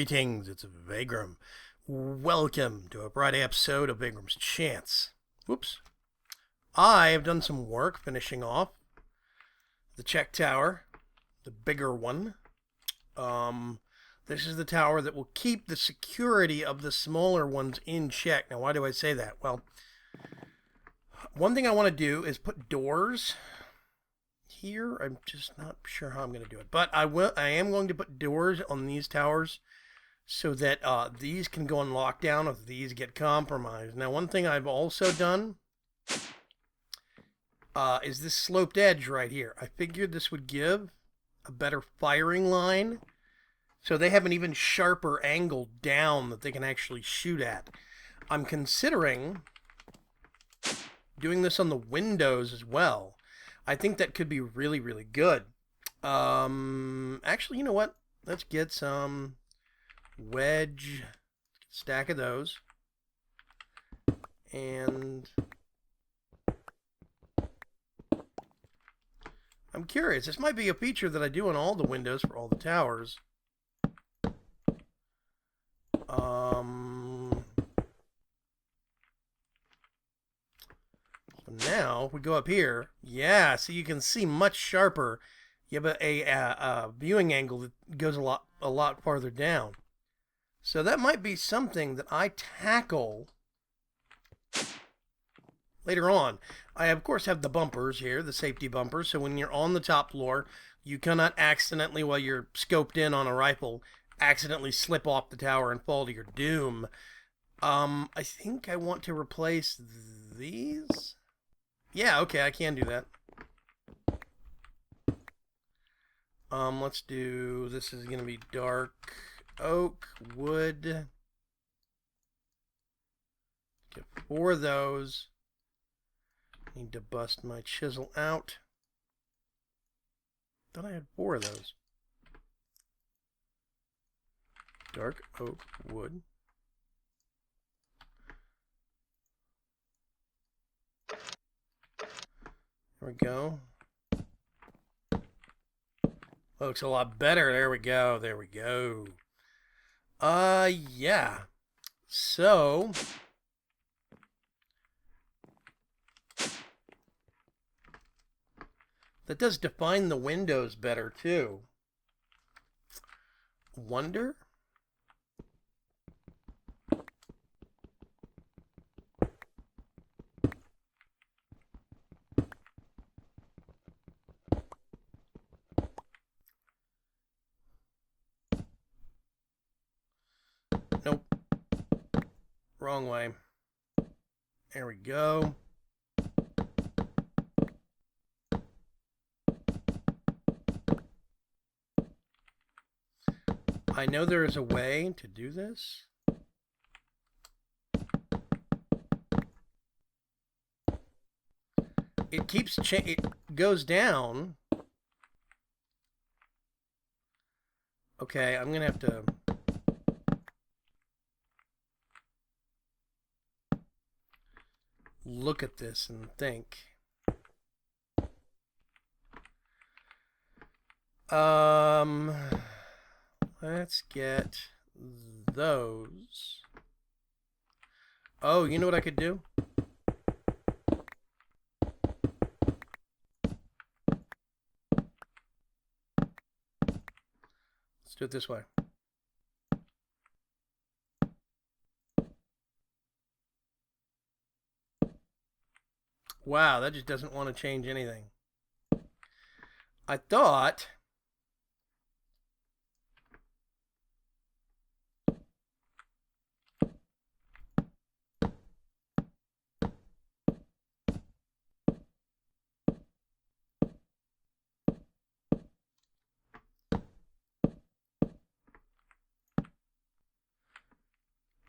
Greetings, it's Vaygrim. Welcome to a Friday episode of Vaygrim's Chance. Whoops. I have done some work finishing off the check tower, the bigger one. This is the tower that will keep the security of the smaller ones in check. Now, why do I say that? Well, one thing I want to do is put doors here. I'm just not sure how I'm going to do it, but I am going to put doors on these towers so that these can go on lockdown if these get compromised. Now, one thing I've also done is this sloped edge right here. I figured this would give a better firing line, so they have an even sharper angle down that they can actually shoot at. I'm considering doing this on the windows as well. I think that could be really, really good. Actually, you know what? Let's get some wedge, stack of those. And I'm curious. This might be a feature that I do on all the windows for all the towers. So now, if we go up here, yeah, so you can see much sharper. You have a viewing angle that goes a lot farther down. So that might be something that I tackle later on. I, of course, have the bumpers here, the safety bumpers, so when you're on the top floor, you cannot accidentally, while you're scoped in on a rifle, accidentally slip off the tower and fall to your doom. I think I want to replace these. Yeah, okay, I can do that. Let's do, this is going to be dark oak, wood. Get 4 of those. Need to bust my chisel out. Thought I had 4 of those. Dark oak, wood. There we go. Looks a lot better. There we go. There we go. Yeah. So that does define the windows better too. Wonder? Nope. Wrong way. There we go. I know there is a way to do this. It keeps it goes down. Okay, I'm gonna have to look at this and think. Let's get those. Oh, you know what I could do? Let's do it this way. Wow, that just doesn't want to change anything. I thought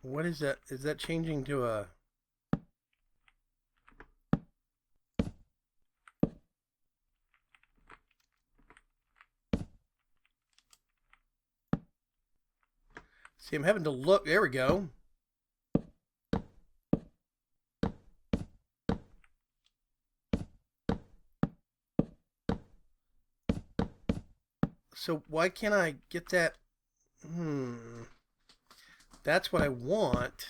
what is that? Is that changing to a... See, I'm having to look. There we go. So why can't I get that? That's what I want.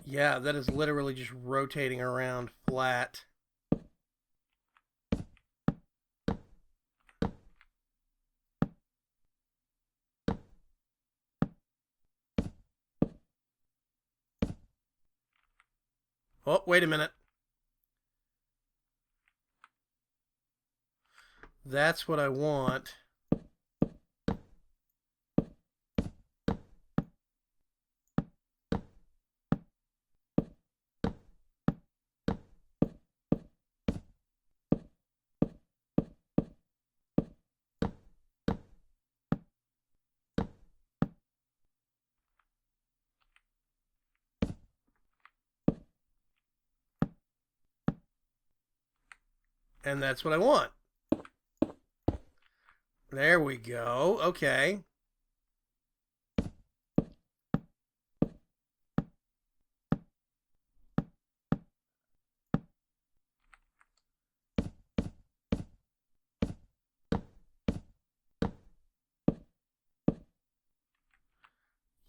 Yeah, that is literally just rotating around flat. Oh, wait a minute. That's what I want. And that's what I want. There we go. Okay.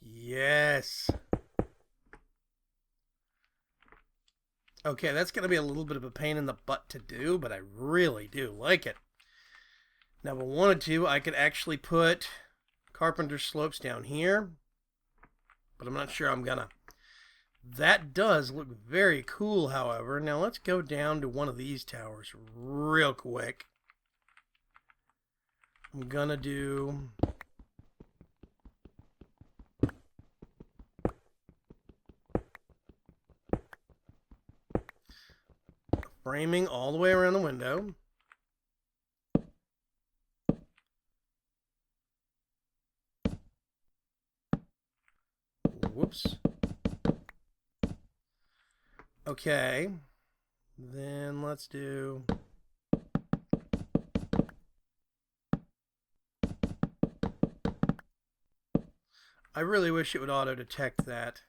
Yes. Okay, that's going to be a little bit of a pain in the butt to do, but I really do like it. Now, if I wanted to, I could actually put carpenter slopes down here, but I'm not sure I'm gonna. That does look very cool, however. Now, let's go down to one of these towers real quick. I'm gonna do... framing all the way around the window. Whoops. Okay. Then let's do... I really wish it would auto-detect that.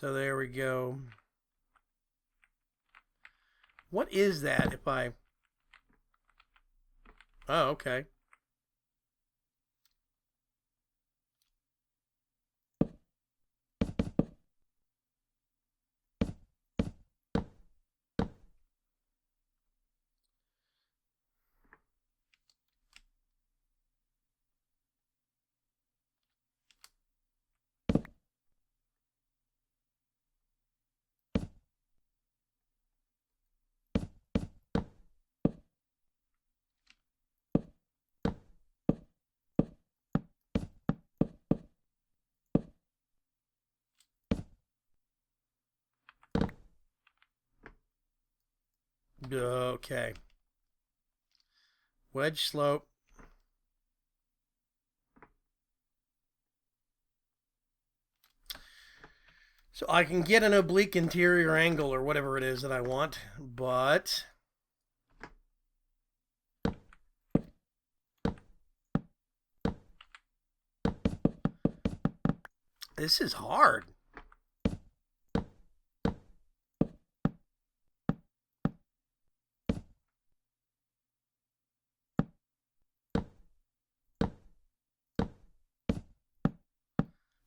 So there we go. What is that if I... Oh, okay. Okay. Wedge slope. So I can get an oblique interior angle or whatever it is that I want, but... this is hard.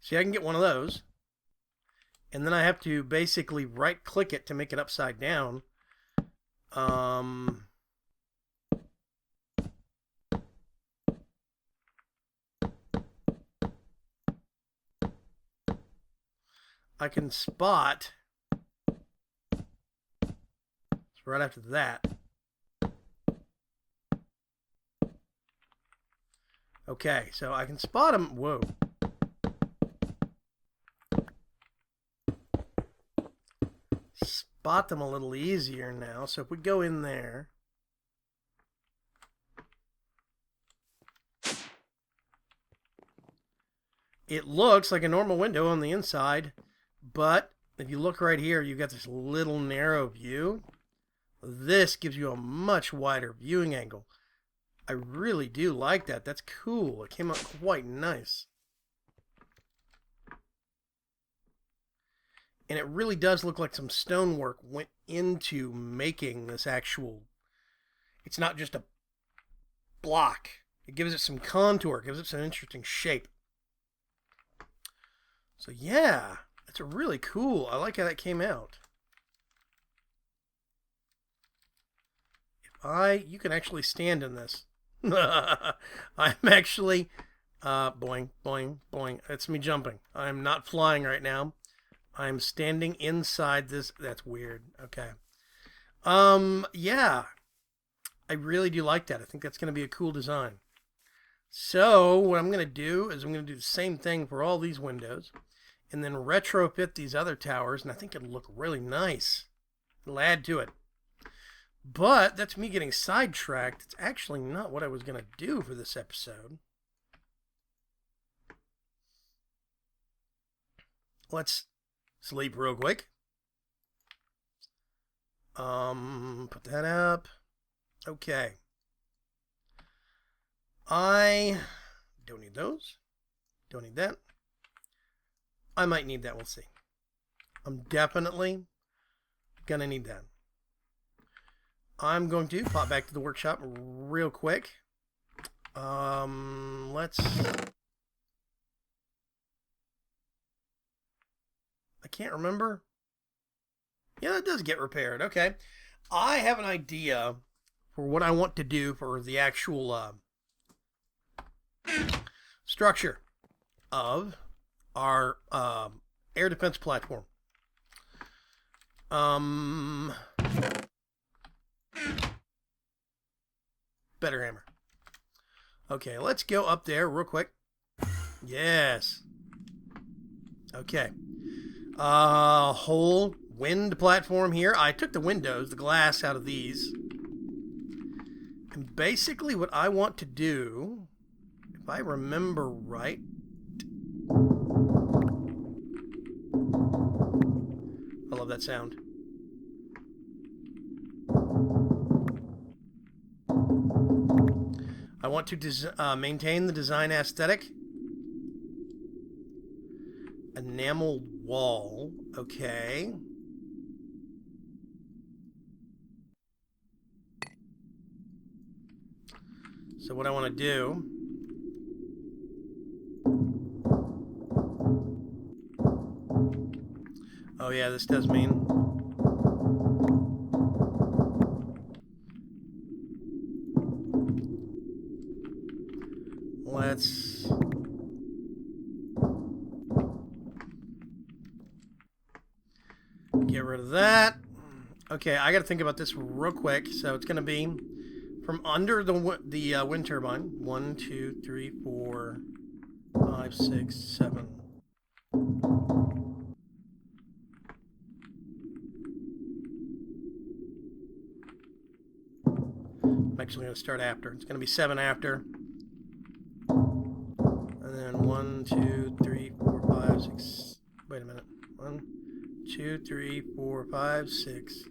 See, I can get one of those. And then I have to basically right-click it to make it upside down. I can spot. It's right after that. Okay, so I can spot them. Whoa. Spot them a little easier now. So if we go in there. It looks like a normal window on the inside, but if you look right here, you've got this little narrow view. This gives you a much wider viewing angle. I really do like that. That's cool. It came out quite nice. And it really does look like some stonework went into making this actual... It's not just a block. It gives it some contour. It gives it some interesting shape. So yeah, it's really cool. I like how that came out. You can actually stand in this. I'm actually... boing, boing, boing. It's me jumping. I'm not flying right now. I'm standing inside this. That's weird. Okay. Yeah. I really do like that. I think that's going to be a cool design. So what I'm going to do is I'm going to do the same thing for all these windows and then retrofit these other towers, and I think it'll look really nice. It'll add to it. But that's me getting sidetracked. It's actually not what I was going to do for this episode. Let's sleep real quick. Put that up. Okay. I don't need those. Don't need that. I might need that. We'll see. I'm definitely gonna need that. I'm going to pop back to the workshop real quick. Let's... I can't remember. Yeah, that does get repaired. Okay. I have an idea for what I want to do for the actual structure of our air defense platform. Better hammer. Okay, let's go up there real quick. Yes. Okay. Whole wind platform here. I took the windows, the glass out of these. And basically what I want to do, if I remember right... I love that sound. I want to maintain the design aesthetic. Enamel wall. Okay. So what I want to do... Oh yeah, this does mean... Let's... get rid of that. Okay, I got to think about this real quick. So it's going to be from under the wind turbine. 1, 2, 3, 4, 5, 6, 7. I'm actually going to start after. It's going to be 7 after. And then 1, 2, 3, 4, 5, 6. Wait a minute. 1, 2, 3, 4, 5, 6,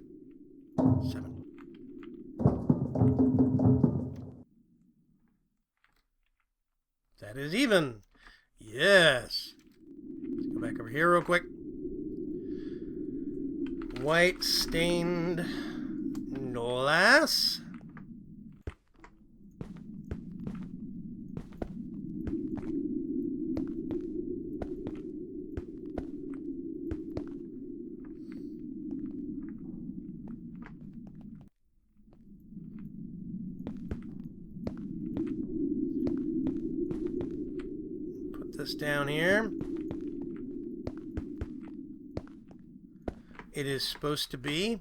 7. That is even. Yes. Let's go back over here real quick. White stained glass. This down here. It is supposed to be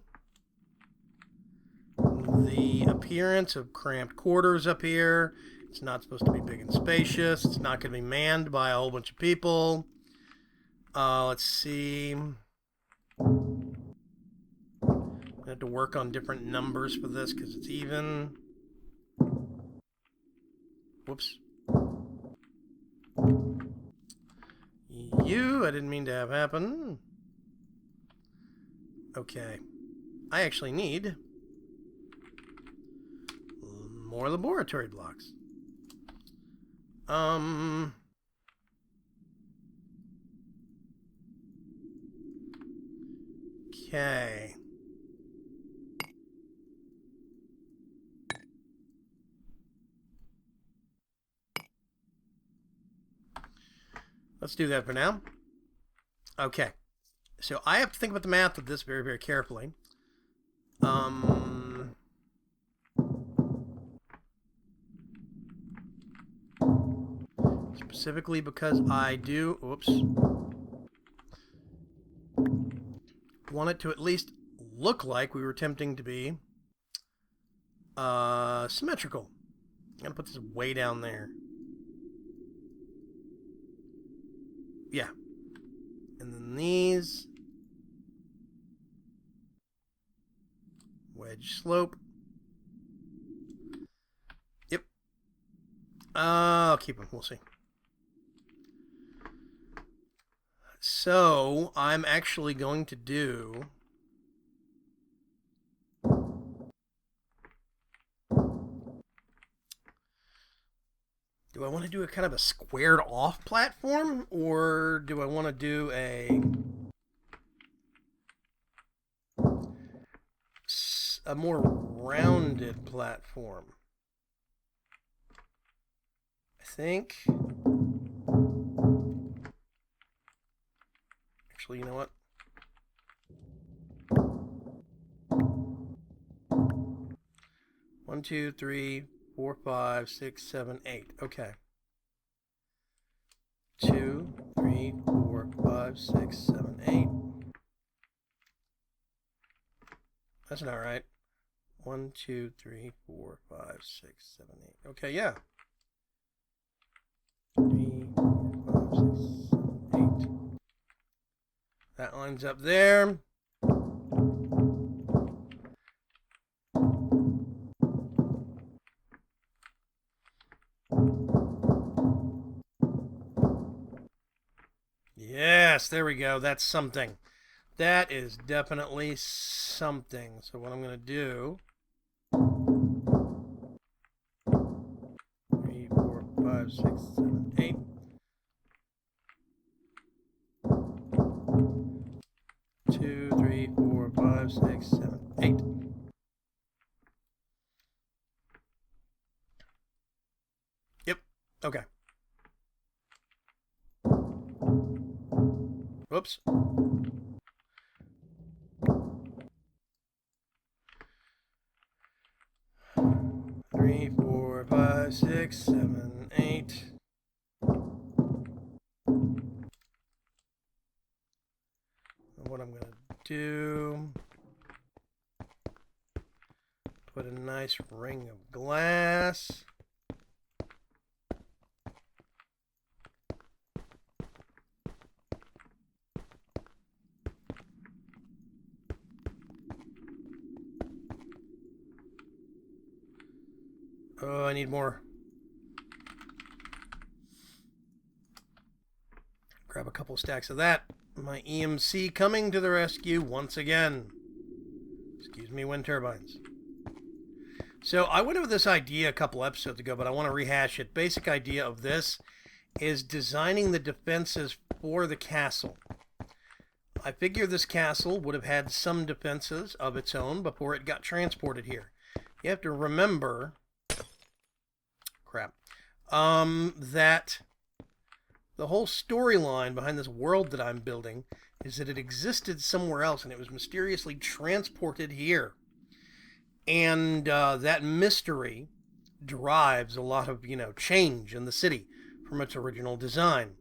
the appearance of cramped quarters up here. It's not supposed to be big and spacious. It's not going to be manned by a whole bunch of people. Let's see. I have to work on different numbers for this because it's even. Whoops. I didn't mean to have happen. Okay. I actually need more laboratory blocks. Okay. Let's do that for now. Okay. So I have to think about the math of this very, very carefully. Specifically because I do, want it to at least look like we were attempting to be symmetrical. I'm gonna put this way down there. Yeah. And then these. Wedge slope. Yep. I'll keep them. We'll see. So, I'm actually going to do... Do I want to do a kind of a squared off platform, or do I want to do a more rounded platform? I think... Actually, you know what? One, two, three, 4, 5, 6, 7, 8. Okay. 2, 3, 4, 5, 6, 7, 8. That's not right. 1, 2, 3, 4, 5, 6, 7, 8. Okay, yeah. 3, 4, 5, 6, 7, 8. That lines up there. Yes, there we go. That's something. That is definitely something. So what I'm going to do... 3, 4, 5, 6, 7, 8. Two, 3, 4, 5, 6, 7, 8. Yep. Okay. Whoops. 3, 4, 5, 6, 7, 8. What I'm going to do, put a nice ring of glass. Oh, I need more. Grab a couple stacks of that. My EMC coming to the rescue once again. Excuse me, wind turbines. So I went over this idea a couple episodes ago, but I want to rehash it. Basic idea of this is designing the defenses for the castle. I figure this castle would have had some defenses of its own before it got transported here. You have to remember... Crap. That... The whole storyline behind this world that I'm building is that it existed somewhere else and it was mysteriously transported here. And that mystery drives a lot of, change in the city from its original design.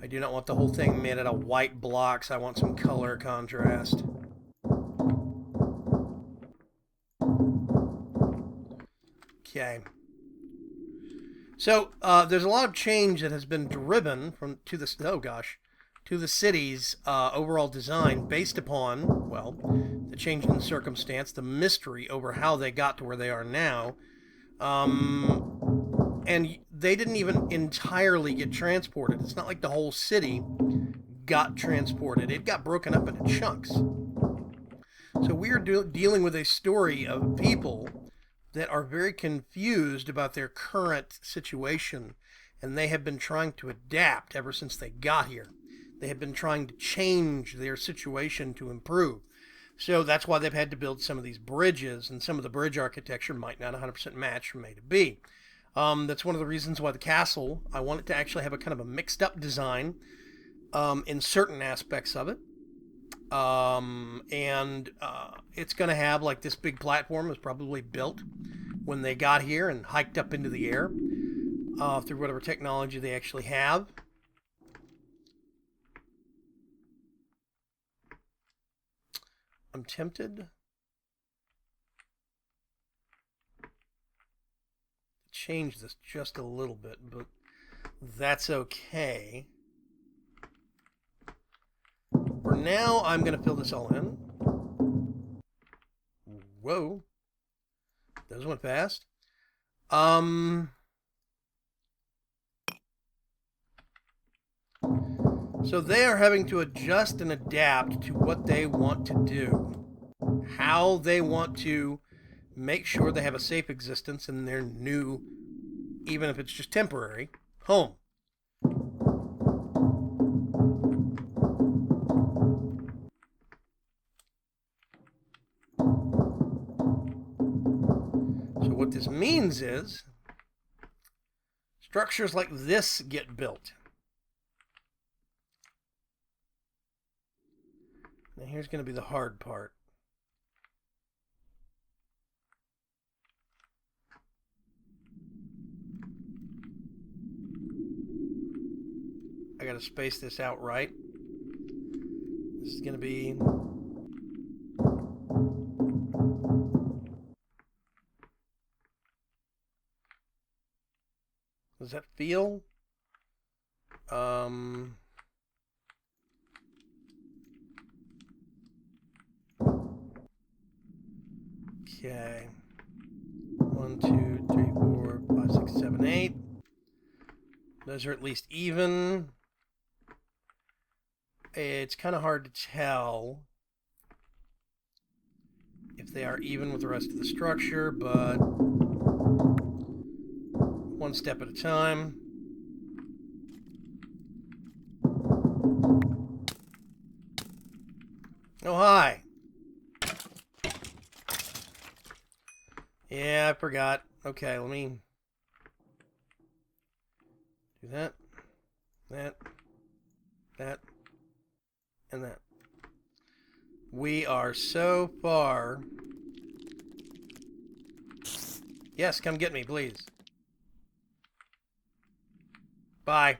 I do not want the whole thing made out of white blocks. I want some color contrast. Okay. So, there's a lot of change that has been driven to this... Oh, gosh. to the city's overall design based upon, well, the change in circumstance, the mystery over how they got to where they are now. And they didn't even entirely get transported. It's not like the whole city got transported. It got broken up into chunks. So we are dealing with a story of people that are very confused about their current situation, and they have been trying to adapt ever since they got here. They have been trying to change their situation to improve. So that's why they've had to build some of these bridges, and some of the bridge architecture might not 100% match from A to B. That's one of the reasons why the castle, I want it to actually have a kind of a mixed up design in certain aspects of it. It's going to have, like, this big platform was probably built when they got here and hiked up into the air through whatever technology they actually have. I'm tempted to change this just a little bit, but that's okay. For now, I'm going to fill this all in. Whoa. Those went fast. So they are having to adjust and adapt to what they want to do. How they want to make sure they have a safe existence in their new, even if it's just temporary, home. So what this means is structures like this get built. Now here's going to be the hard part. I got to space this out right. This is going to be... Does that feel? Okay. 1, 2, 3, 4, 5, 6, 7, 8. Those are at least even. It's kind of hard to tell if they are even with the rest of the structure, but one step at a time. Oh, hi. Yeah, I forgot. Okay, let me do that, that, and that. We are so far. Yes, come get me, please. Bye.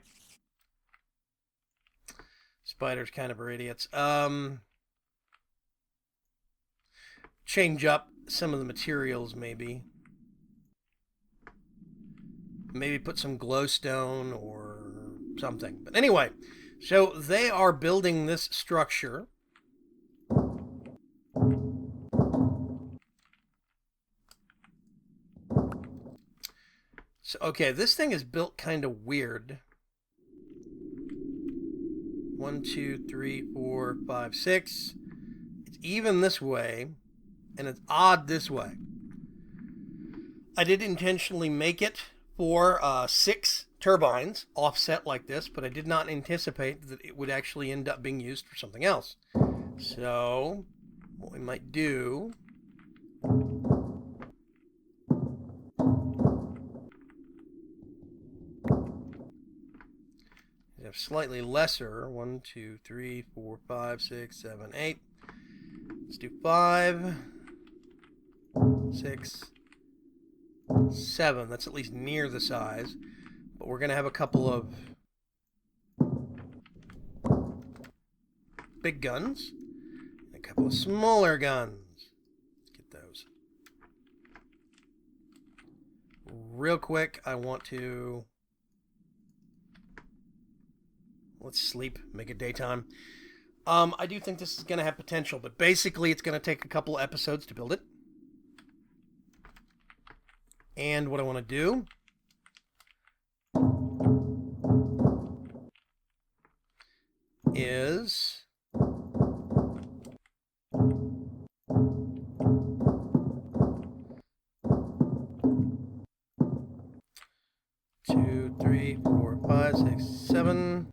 Spiders kind of are idiots. Change up some of the materials, maybe. Maybe put some glowstone or something. But anyway, so they are building this structure. So, okay, this thing is built kind of weird. 1, 2, 3, 4, 5, 6. It's even this way, and it's odd this way. I did intentionally make it for 6 turbines offset like this, but I did not anticipate that it would actually end up being used for something else. So, what we might do... have slightly lesser. 1, 2, 3, 4, 5, 6, 7, 8. Let's do 5, 6, 7. That's at least near the size. But we're going to have a couple of big guns and a couple of smaller guns. Let's get those. Real quick, I want to... Let's sleep, make it daytime. I do think this is going to have potential, but basically it's going to take a couple episodes to build it. And what I want to do is 2, 3, 4, 5, 6, 7.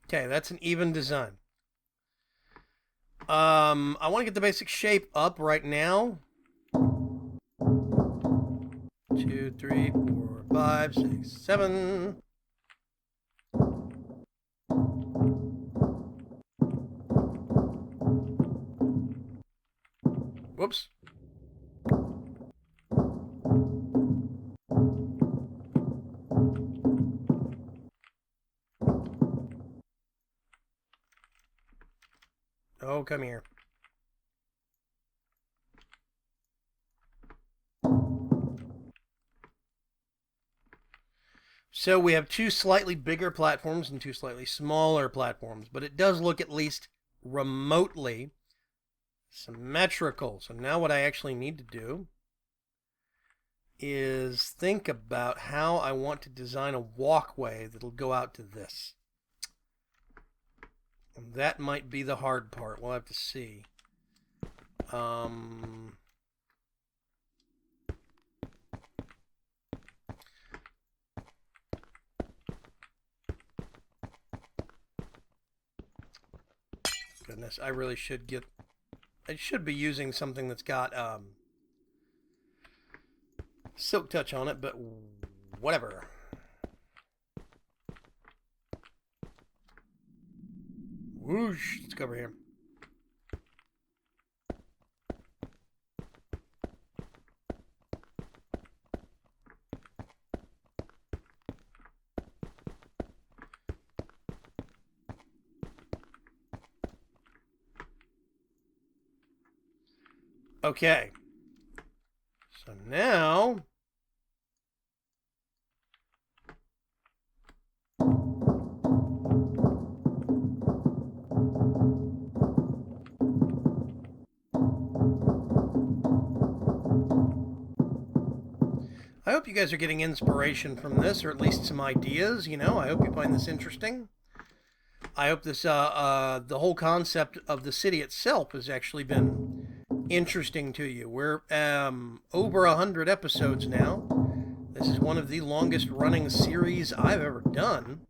Okay, that's an even design. I want to get the basic shape up right now. 2, 3, 4, 5, 6, 7. Whoops. Oh, come here. So we have two slightly bigger platforms and two slightly smaller platforms, but it does look at least remotely symmetrical. So now what I actually need to do is think about how I want to design a walkway that'll go out to this. And that might be the hard part. We'll have to see. Goodness, I really should get... I should be using something that's got silk touch on it, but whatever. Whoosh, let's go over here. Okay. So now... I hope you guys are getting inspiration from this, or at least some ideas, you know. I hope you find this interesting. I hope this, the whole concept of the city itself has actually been interesting to you. We're over 100 episodes now. This is one of the longest running series I've ever done.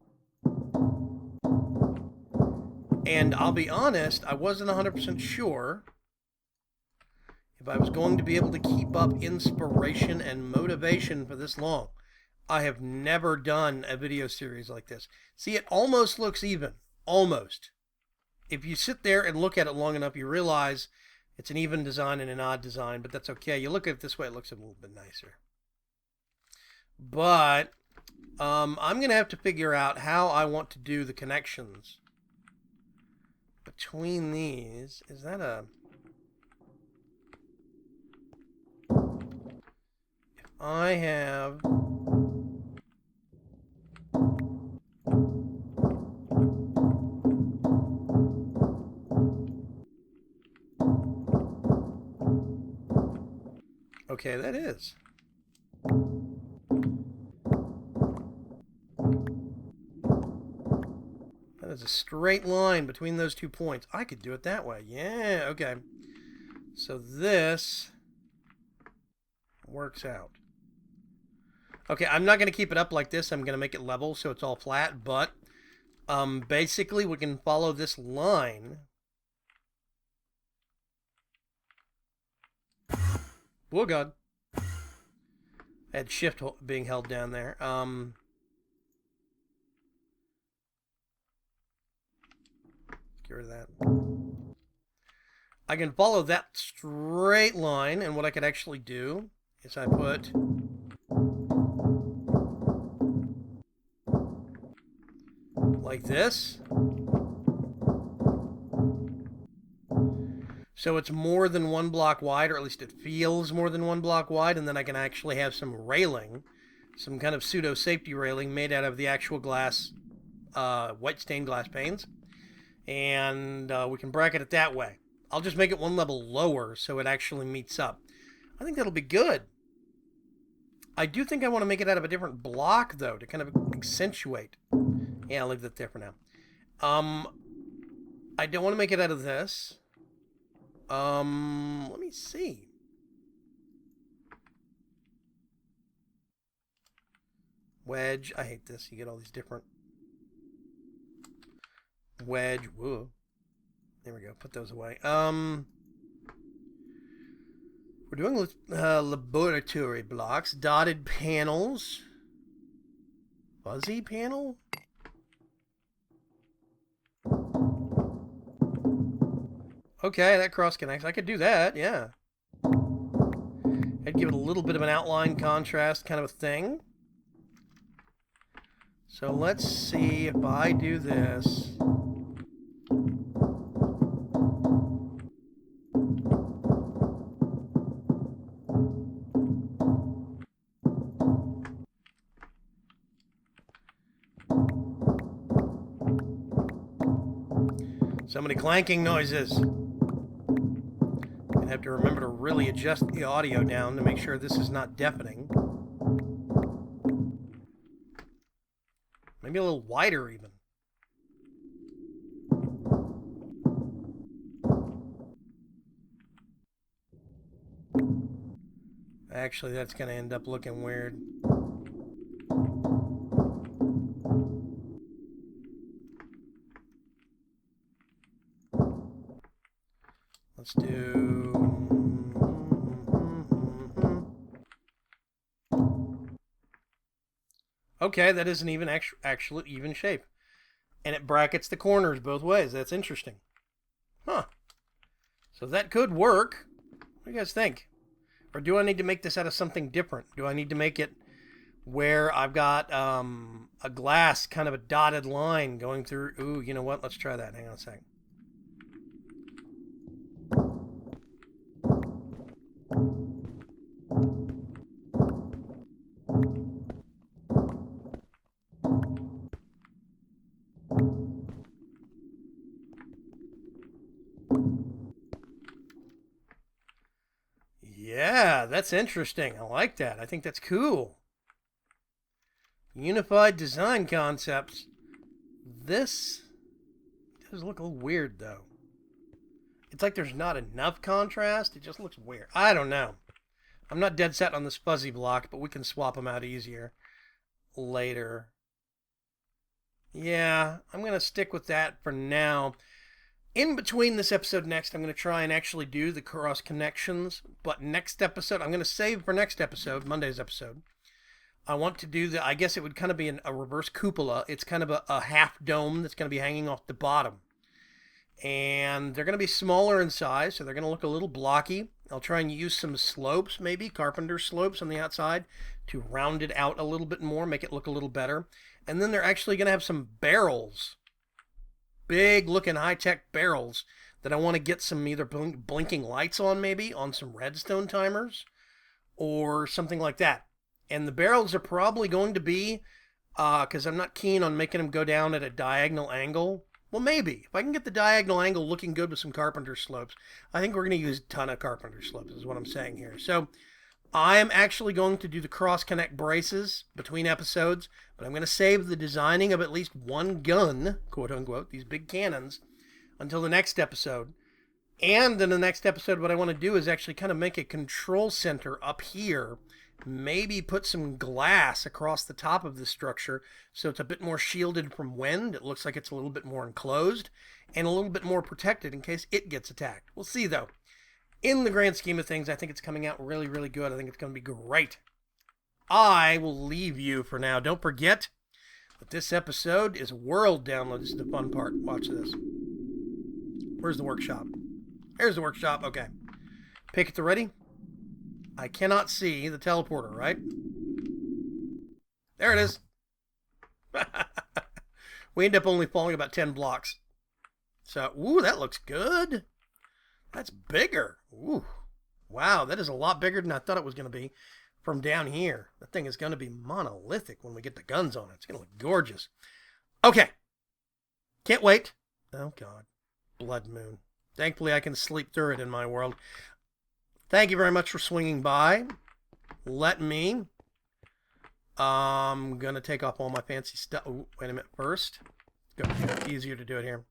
And I'll be honest, I wasn't 100% sure if I was going to be able to keep up inspiration and motivation for this long. I have never done a video series like this. See, it almost looks even. Almost. If you sit there and look at it long enough, you realize it's an even design and an odd design, but that's okay. You look at it this way, it looks a little bit nicer. But I'm going to have to figure out how I want to do the connections between these. Is that a... If I have... Okay, that is. That is a straight line between those 2 points. I could do it that way. Yeah, okay. So this works out. Okay, I'm not going to keep it up like this. I'm going to make it level so it's all flat, but basically we can follow this line. Oh, God. I had shift being held down there. Get rid of that. I can follow that straight line, and what I could actually do is I put... like this. So it's more than 1 block wide, or at least it feels more than 1 block wide, and then I can actually have some railing, some kind of pseudo safety railing made out of the actual glass, white stained glass panes, and we can bracket it that way. I'll just make it 1 level lower so it actually meets up. I think that'll be good. I do think I want to make it out of a different block, though, to kind of accentuate. Yeah, I'll leave that there for now. I don't want to make it out of this. Let me see. Wedge. I hate this. You get all these different... Wedge. Whoa. There we go. Put those away. We're doing laboratory blocks. Dotted panels. Fuzzy panel? Okay, that cross connects. I could do that, yeah. I'd give it a little bit of an outline contrast kind of a thing. So let's see if I do this. So many clanking noises. I have to remember to really adjust the audio down to make sure this is not deafening. Maybe a little wider even. Actually, that's going to end up looking weird. Let's do... Okay, that is an even, actual even shape. And it brackets the corners both ways. That's interesting. Huh. So that could work. What do you guys think? Or do I need to make this out of something different? Do I need to make it where I've got a glass, kind of a dotted line going through? Ooh, you know what? Let's try that. Hang on a second. Yeah, that's interesting. I like that. I think that's cool. Unified design concepts. This does look a little weird, though. It's like there's not enough contrast. It just looks weird. I don't know. I'm not dead set on this fuzzy block, but we can swap them out easier later. Yeah, I'm going to stick with that for now. In between this episode and next, I'm going to try and actually do the cross connections. But next episode, I'm going to save for next episode, Monday's episode. I want to do I guess it would kind of be a reverse cupola. It's kind of a half dome that's going to be hanging off the bottom. And they're going to be smaller in size, so they're going to look a little blocky. I'll try and use some slopes, maybe carpenter slopes on the outside to round it out a little bit more, make it look a little better. And then they're actually going to have some barrels. Big looking high-tech barrels that I want to get some either blinking lights on, maybe on some redstone timers or something like that. And the barrels are probably going to be, because I'm not keen on making them go down at a diagonal angle. Well, maybe. If I can get the diagonal angle looking good with some carpenter slopes, I think we're going to use a ton of carpenter slopes is what I'm saying here. So I am actually going to do the cross-connect braces between episodes, but I'm going to save the designing of at least one gun, quote-unquote, these big cannons, until the next episode. And in the next episode, what I want to do is actually kind of make a control center up here, maybe put some glass across the top of the structure so it's a bit more shielded from wind. It looks like it's a little bit more enclosed and a little bit more protected in case it gets attacked. We'll see, though. In the grand scheme of things, I think it's coming out really, really good. I think it's going to be great. I will leave you for now. Don't forget that this episode is world download. This is the fun part. Watch this. Where's the workshop? There's the workshop. Okay. Pick it to ready. I cannot see the teleporter, right? There it is. We end up only falling about 10 blocks. So, ooh, that looks good. That's bigger. Ooh. Wow, that is a lot bigger than I thought it was going to be from down here. That thing is going to be monolithic when we get the guns on it. It's going to look gorgeous. Okay. Can't wait. Oh, God. Blood moon. Thankfully, I can sleep through it in my world. Thank you very much for swinging by. Let me... I'm going to take off all my fancy stuff. Oh, wait a minute. First. Go. It's easier to do it here.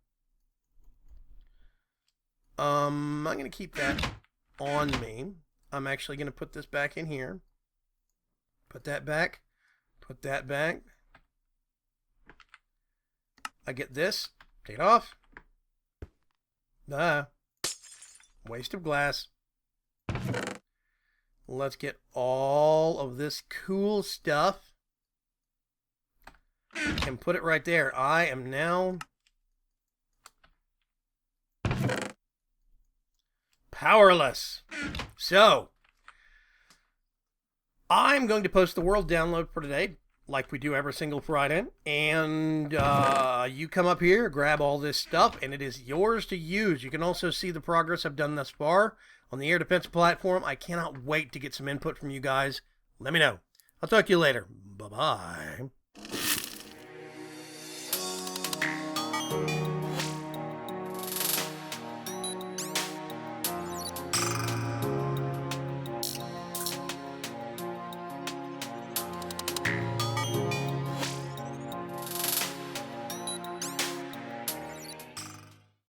I'm going to keep that on me. I'm actually going to put this back in here. Put that back. Put that back. I get this. Take it off. Waste of glass. Let's get all of this cool stuff and put it right there. I am now powerless. So, I'm going to post the world download for today, like we do every single Friday. And you come up here, grab all this stuff, and it is yours to use. You can also see the progress I've done thus far on the air defense platform. I cannot wait to get some input from you guys. Let me know. I'll talk to you later. Bye-bye.